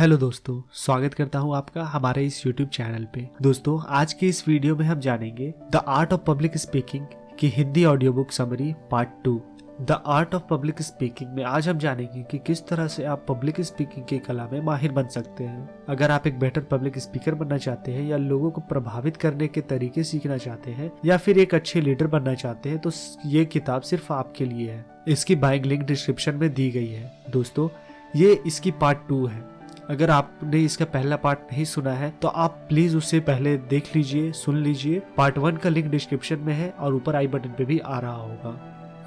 Hello दोस्तों, स्वागत करता हूं आपका हमारे इस YouTube चैनल पे। दोस्तों, आज के इस वीडियो में हम जानेंगे the art of public speaking की Hindi audio book summary part 2। The art of public speaking में आज हम जानेंगे कि किस तरह से आप पब्लिक स्पीकिंग की कला में माहिर बन सकते हैं। अगर आप एक बेटर पब्लिक स्पीकर बनना चाहते हैं या लोगों को प्रभावित करने के तरीके सीखना चाहते हैं या फिर एक अच्छे लीडर बनना चाहते हैं तो ये किताब सिर्फ आपके लिए है। इसकी बाइंग लिंक डिस्क्रिप्शन में दी गई है। दोस्तों, ये इसकी पार्ट 2 है। अगर आपने इसका पहला पार्ट नहीं सुना है तो आप प्लीज उससे पहले देख लीजिए, सुन लीजिए। पार्ट 1 का लिंक डिस्क्रिप्शन में है और ऊपर आई बटन पे भी आ रहा होगा।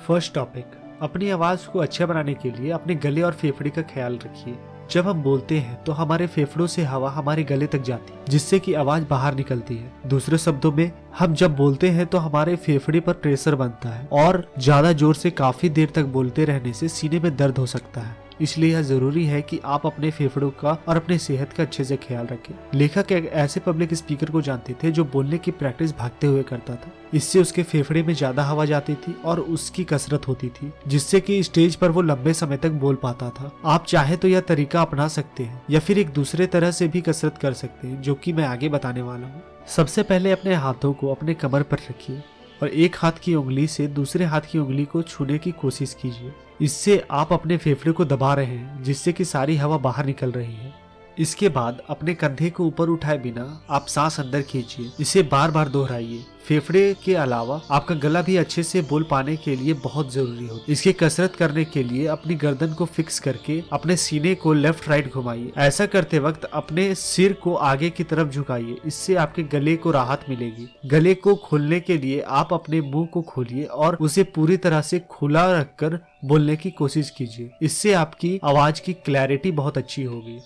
फर्स्ट टॉपिक, अपनी आवाज को अच्छा बनाने के लिए अपने गले और फेफड़े का ख्याल रखिए। जब हम बोलते हैं तो हमारे फेफड़ों से हवा हमारे गले तक जाती है, जिससे कि आवाज बाहर निकलती है। दूसरे शब्दों में, हम जब बोलते हैं तो हमारे फेफड़े पर प्रेशर बनता है और ज्यादा जोर से काफी देर तक बोलते रहने से सीने में दर्द हो सकता है। इसलिए यह जरूरी है कि आप अपने फेफड़ों का और अपने सेहत का अच्छे से ख्याल रखें। लेखक एक ऐसे पब्लिक स्पीकर को जानते थे जो बोलने की प्रैक्टिस भागते हुए करता था। इससे उसके फेफड़े में ज्यादा हवा जाती थी और उसकी कसरत होती थी, जिससे कि स्टेज पर वो लंबे समय तक बोल पाता था। आप चाहे तो यह तरीका अपना सकते हैं या फिर एक दूसरे तरह से भी कसरत कर सकते हैं, जो कि मैं आगे बताने वाला हूँ। सबसे पहले अपने हाथों को अपने कमर पर रखिए और एक हाथ की उंगली से दूसरे हाथ की उंगली को छूने की कोशिश कीजिए। इससे आप अपने फेफड़े को दबा रहे हैं, जिससे कि सारी हवा बाहर निकल रही है। इसके बाद अपने कंधे को ऊपर उठाए बिना आप सांस अंदर खींचिए। इसे बार बार दोहराइए। फेफड़े के अलावा आपका गला भी अच्छे से बोल पाने के लिए बहुत जरूरी हो। इसकी कसरत करने के लिए अपनी गर्दन को फिक्स करके अपने सीने को लेफ्ट राइट घुमाइए। ऐसा करते वक्त अपने सिर को आगे की तरफ झुकाइए। इससे आपके गले को राहत मिलेगी। गले को खोलने के लिए आप अपने मुंह को खोलिए और उसे पूरी तरह से खुला रखकर बोलने की कोशिश कीजिए। इससे आपकी आवाज की क्लैरिटी बहुत अच्छी होगी।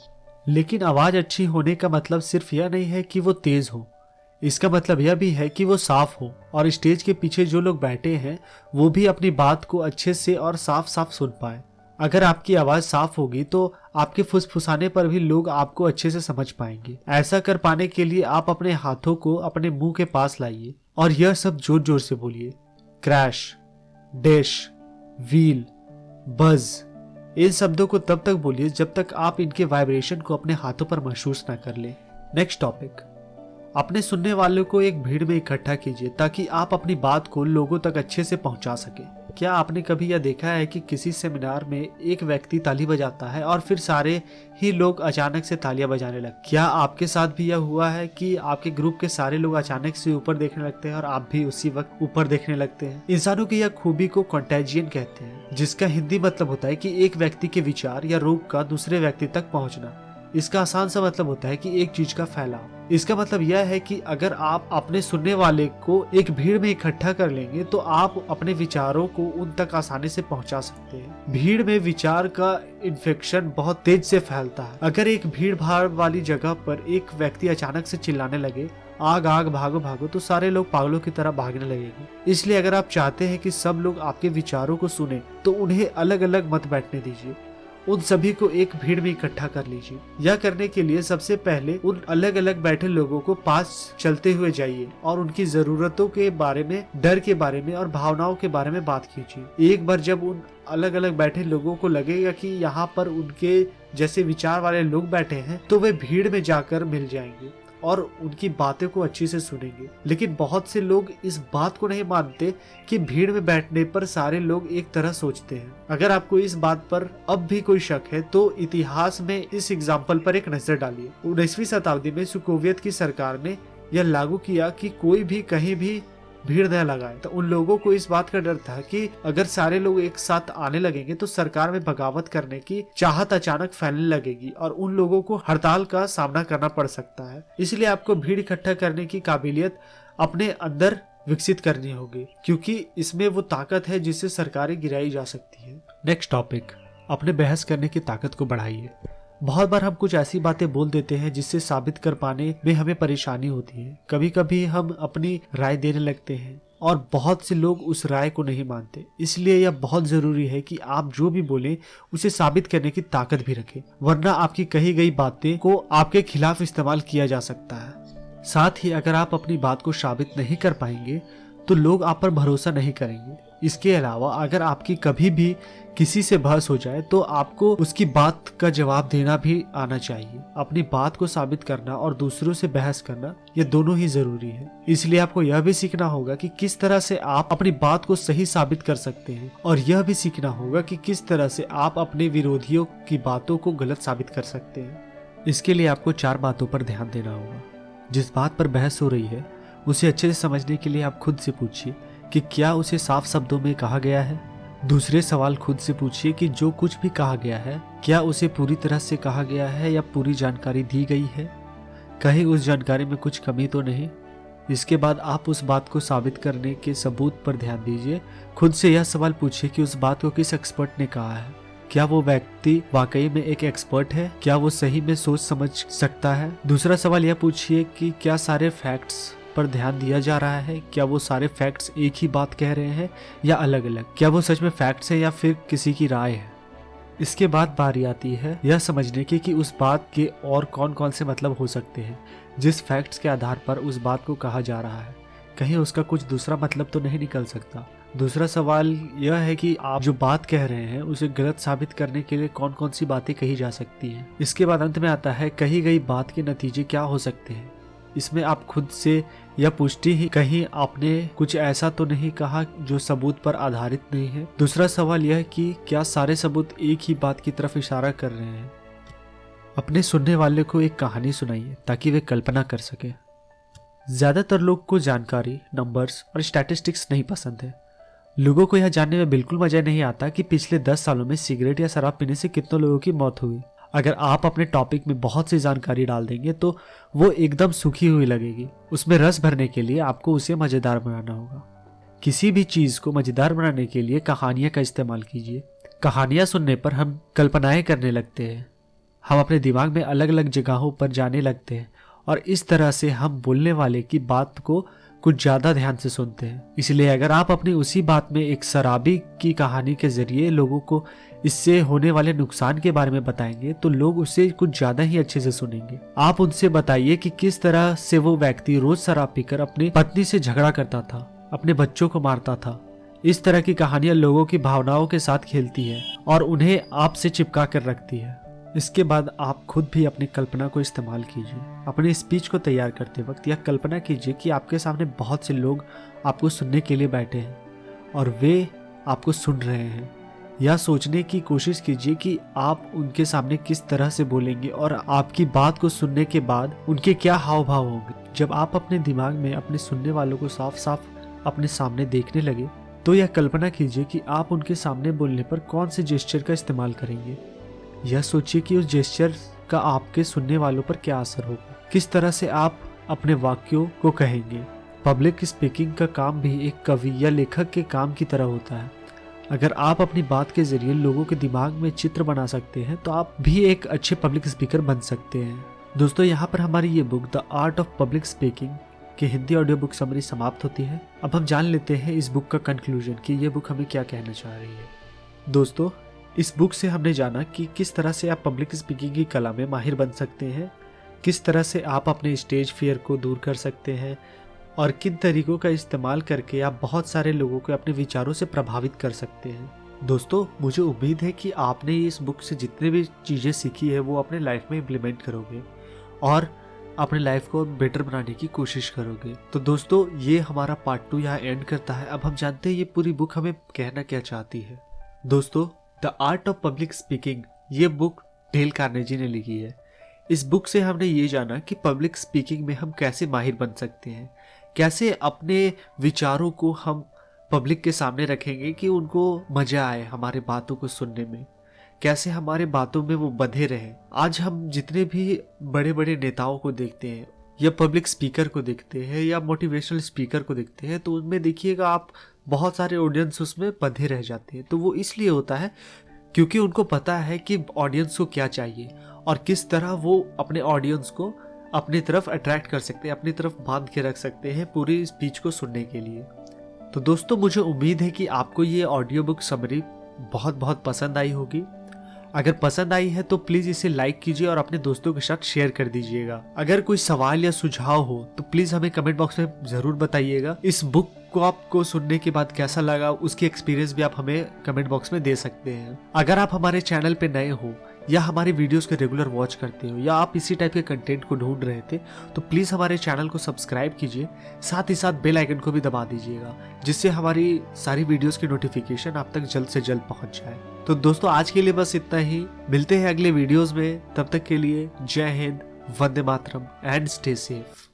लेकिन आवाज अच्छी होने का मतलब सिर्फ यह नहीं है कि वो तेज हो। इसका मतलब यह भी है कि वो साफ हो और स्टेज के पीछे जो लोग बैठे हैं वो भी अपनी बात को अच्छे से और साफ साफ सुन पाए। अगर आपकी आवाज साफ होगी तो आपके फुसफुसाने पर भी लोग आपको अच्छे से समझ पाएंगे। ऐसा कर पाने के लिए आप अपने हाथों को अपने मुंह के पास लाइए और यह सब जोर जोर से बोलिए। क्रैश, डैश, व्हील, बज, इन शब्दों को तब तक बोलिए जब तक आप इनके वाइब्रेशन को अपने हाथों पर महसूस न कर ले। नेक्स्ट टॉपिक, अपने सुनने वालों को एक भीड़ में इकट्ठा कीजिए ताकि आप अपनी बात को लोगों तक अच्छे से पहुंचा सके। क्या आपने कभी यह देखा है कि किसी सेमिनार में एक व्यक्ति ताली बजाता है और फिर सारे ही लोग अचानक से तालियां बजाने लगते? क्या आपके साथ भी यह हुआ है कि आपके ग्रुप के सारे लोग अचानक से ऊपर देखने लगते हैं और आप भी उसी वक्त ऊपर देखने लगते हैं? इंसानों की यह खूबी को कंटेजियन कहते हैं, जिसका हिंदी मतलब होता है कि एक व्यक्ति के विचार या रोग का दूसरे व्यक्ति तक पहुंचना। इसका आसान सा मतलब होता है कि एक चीज का फैलाव। इसका मतलब यह है कि अगर आप अपने सुनने वाले को एक भीड़ में इकट्ठा कर लेंगे तो आप अपने विचारों को उन तक आसानी से पहुंचा सकते हैं। भीड़ में विचार का इन्फेक्शन बहुत तेज से फैलता है। अगर एक भीड़ भाड़ वाली जगह पर एक व्यक्ति अचानक से चिल्लाने लगे, आग आग भागो भागो, तो सारे लोग पागलों की तरह भागने लगेंगे। इसलिए अगर आप चाहते हैं कि सब लोग आपके विचारों को सुने तो उन्हें अलग अलग मत बैठने दीजिए। उन सभी को एक भीड़ में इकट्ठा कर लीजिए। यह करने के लिए सबसे पहले उन अलग अलग बैठे लोगों को पास चलते हुए जाइए और उनकी जरूरतों के बारे में, डर के बारे में और भावनाओं के बारे में बात कीजिए। एक बार जब उन अलग अलग बैठे लोगों को लगेगा कि यहाँ पर उनके जैसे विचार वाले लोग बैठे हैं तो वे भीड़ में जाकर मिल जाएंगे और उनकी बातें को अच्छी से सुनेंगे। लेकिन बहुत से लोग इस बात को नहीं मानते कि भीड़ में बैठने पर सारे लोग एक तरह सोचते हैं। अगर आपको इस बात पर अब भी कोई शक है तो इतिहास में इस एग्जाम्पल पर एक नजर डालिए। 19वीं शताब्दी में सोवियत की सरकार ने यह लागू किया कि कोई भी कहीं भी भीड़ न लगाए। तो उन लोगों को इस बात का डर था कि अगर सारे लोग एक साथ आने लगेंगे तो सरकार में बगावत करने की चाहत अचानक फैलने लगेगी और उन लोगों को हड़ताल का सामना करना पड़ सकता है। इसलिए आपको भीड़ इकट्ठा करने की काबिलियत अपने अंदर विकसित करनी होगी, क्योंकि इसमें वो ताकत है जिससे सरकारें गिराई जा सकती है। नेक्स्ट टॉपिक, अपने बहस करने की ताकत को बढ़ाइए। बहुत बार हम कुछ ऐसी बातें बोल देते हैं जिससे साबित कर पाने में हमें परेशानी होती है। कभी कभी हम अपनी राय देने लगते हैं और बहुत से लोग उस राय को नहीं मानते। इसलिए यह बहुत जरूरी है कि आप जो भी बोलें उसे साबित करने की ताकत भी रखें, वरना आपकी कही गई बातें को आपके खिलाफ इस्तेमाल किया जा सकता है। साथ ही अगर आप अपनी बात को साबित नहीं कर पाएंगे तो लोग आप पर भरोसा नहीं करेंगे। इसके अलावा अगर आपकी कभी भी किसी से बहस हो जाए तो आपको उसकी बात का जवाब देना भी आना चाहिए। अपनी बात को साबित करना और दूसरों से बहस करना ये दोनों ही जरूरी है। इसलिए आपको यह भी सीखना होगा कि किस तरह से आप अपनी बात को सही साबित कर सकते हैं और यह भी सीखना होगा कि किस तरह से आप अपने विरोधियों की बातों को गलत साबित कर सकते हैं। इसके लिए आपको 4 बातों पर ध्यान देना होगा। जिस बात पर बहस हो रही है उसे अच्छे से समझने के लिए आप खुद से पूछिए कि क्या उसे साफ शब्दों में कहा गया है। दूसरे सवाल खुद से पूछिए कि जो कुछ भी कहा गया है क्या उसे पूरी तरह से कहा गया है या पूरी जानकारी दी गई है, कहीं उस जानकारी में कुछ कमी तो नहीं। इसके बाद आप उस बात को साबित करने के सबूत पर ध्यान दीजिए। खुद से यह सवाल पूछिए कि उस बात को किस एक्सपर्ट ने कहा है। क्या वो व्यक्ति वाकई में एक एक्सपर्ट है? क्या वो सही में सोच समझ सकता है? दूसरा सवाल यह पूछिए कि क्या सारे फैक्ट्स पर ध्यान दिया जा रहा है। क्या वो सारे फैक्ट्स एक ही बात कह रहे हैं या अलग अलग? क्या वो सच में फैक्ट्स है या फिर किसी की राय है? इसके बाद बारी आती है यह समझने की कि उस बात के और कौन कौन से मतलब हो सकते हैं जिस फैक्ट्स के आधार पर उस बात को कहा जा रहा है। कहीं उसका कुछ दूसरा मतलब तो नहीं निकल सकता। दूसरा सवाल यह है कि आप जो बात कह रहे हैं उसे गलत साबित करने के लिए कौन कौन सी बातें कही जा सकती हैं। इसके बाद अंत में आता है कही गई बात के नतीजे क्या हो सकते हैं। इसमें आप खुद से यह पूछती ही कहीं आपने कुछ ऐसा तो नहीं कहा जो सबूत पर आधारित नहीं है। दूसरा सवाल यह कि क्या सारे सबूत एक ही बात की तरफ इशारा कर रहे हैं। अपने सुनने वाले को एक कहानी सुनाइए ताकि वे कल्पना कर सके। ज्यादातर लोग को जानकारी, नंबर्स और स्टैटिस्टिक्स नहीं पसंद है। लोगों को यह जानने में बिल्कुल मजा नहीं आता कि पिछले 10 सालों में सिगरेट या शराब पीने से कितने लोगों की मौत हुई। अगर आप अपने टॉपिक में बहुत सी जानकारी डाल देंगे तो वो एकदम सूखी हुई लगेगी। उसमें रस भरने के लिए आपको उसे मजेदार बनाना होगा। किसी भी चीज को मजेदार बनाने के लिए कहानियां का इस्तेमाल कीजिए। कहानियां सुनने पर हम कल्पनाएं करने लगते हैं। हम अपने दिमाग में अलग अलग जगहों पर जाने लगते हैं और इस तरह से हम बोलने वाले की बात को कुछ ज्यादा ध्यान से सुनते हैं। इसलिए अगर आप अपनी उसी बात में एक शराबी की कहानी के जरिए लोगों को इससे होने वाले नुकसान के बारे में बताएंगे तो लोग उसे कुछ ज्यादा ही अच्छे से सुनेंगे। आप उनसे बताइए कि किस तरह से वो व्यक्ति रोज शराब पीकर अपनी पत्नी से झगड़ा करता था, अपने बच्चों को मारता था। इस तरह की कहानियां लोगों की भावनाओं के साथ खेलती है और उन्हें आपसे चिपका कर रखती है। इसके बाद आप खुद भी अपनी कल्पना को इस्तेमाल कीजिए। अपने स्पीच को तैयार करते वक्त यह कल्पना कीजिए कि आपके सामने बहुत से लोग आपको सुनने के लिए बैठे हैं और वे आपको सुन रहे हैं। यह सोचने की कोशिश कीजिए कि आप उनके सामने किस तरह से बोलेंगे और आपकी बात को सुनने के बाद उनके क्या हाव भाव होंगे। जब आप अपने दिमाग में अपने सुनने वालों को साफ साफ अपने सामने देखने लगे तो यह कल्पना कीजिए कि आप उनके सामने बोलने पर कौन से जेस्चर का इस्तेमाल करेंगे। यह सोचिए कि उस जेस्चर का आपके सुनने वालों पर क्या असर होगा, किस तरह से आप अपने वाक्यों को कहेंगे। पब्लिक स्पीकिंग का काम भी एक कवि या लेखक के काम की तरह होता है। अगर आप अपनी बात के जरिए लोगों के दिमाग में चित्र बना सकते हैं तो आप भी एक अच्छे पब्लिक स्पीकर बन सकते हैं। दोस्तों, यहाँ पर हमारी ये book the art of public speaking की हिंदी ऑडियो बुक समरी समाप्त होती है। अब हम जान लेते हैं इस बुक का कंक्लूजन कि ये बुक हमें क्या कहना चाह रही है। दोस्तों, इस बुक से हमने जाना कि किस तरह से आप पब्लिक स्पीकिंग की कला में माहिर बन सकते हैं, किस तरह से आप अपने स्टेज फियर को दूर कर सकते हैं और किन तरीकों का इस्तेमाल करके आप बहुत सारे लोगों को अपने विचारों से प्रभावित कर सकते हैं। दोस्तों, मुझे उम्मीद है कि आपने इस बुक से जितने भी चीज़ें सीखी है वो अपने लाइफ में इम्प्लीमेंट करोगे और अपने लाइफ को बेटर बनाने की कोशिश करोगे। तो दोस्तों, ये हमारा पार्ट 2 यहाँ एंड करता है। अब हम जानते हैं ये पूरी बुक हमें कहना क्या चाहती है। दोस्तों, the art of public speaking ये बुक डेल कार्नेजी ने लिखी है। इस बुक से हमने ये जाना कि पब्लिक स्पीकिंग में हम कैसे माहिर बन सकते हैं, कैसे अपने विचारों को हम पब्लिक के सामने रखेंगे कि उनको मजा आए हमारे बातों को सुनने में, कैसे हमारे बातों में वो बंधे रहे। आज हम जितने भी बड़े बड़े नेताओं को देखते हैं या पब्लिक स्पीकर को देखते हैं या मोटिवेशनल स्पीकर को देखते हैं तो उनमें देखिएगा आप बहुत सारे ऑडियंस उसमें बंधे रह जाते हैं। तो वो इसलिए होता है क्योंकि उनको पता है कि ऑडियंस को क्या चाहिए और किस तरह वो अपने ऑडियंस को अपनी तरफ अट्रैक्ट कर सकते हैं, अपनी तरफ बांध के रख सकते हैं पूरी स्पीच को सुनने के लिए। तो दोस्तों, मुझे उम्मीद है कि आपको ये ऑडियो बुक समरी बहुत बहुत पसंद आई होगी। अगर पसंद आई है तो प्लीज़ इसे लाइक कीजिए और अपने दोस्तों के साथ शेयर कर दीजिएगा। अगर कोई सवाल या सुझाव हो तो प्लीज़ हमें कमेंट बॉक्स में ज़रूर बताइएगा। इस बुक को आपको सुनने के बाद कैसा लगा उसकी एक्सपीरियंस भी आप हमें कमेंट बॉक्स में दे सकते हैं। अगर आप हमारे चैनल पे नए हो या हमारे वीडियोस को रेगुलर वॉच करते हो या आप इसी टाइप के कंटेंट को ढूंढ रहे थे तो प्लीज़ हमारे चैनल को सब्सक्राइब कीजिए, साथ ही साथ बेल आइकन को भी दबा दीजिएगा, जिससे हमारी सारी वीडियोस की नोटिफिकेशन आप तक जल्द से जल्द पहुंच जाए। तो दोस्तों आज के लिए बस इतना ही, मिलते हैं अगले वीडियोस में, तब तक के लिए जय Hind, Vande Mataram and stay safe.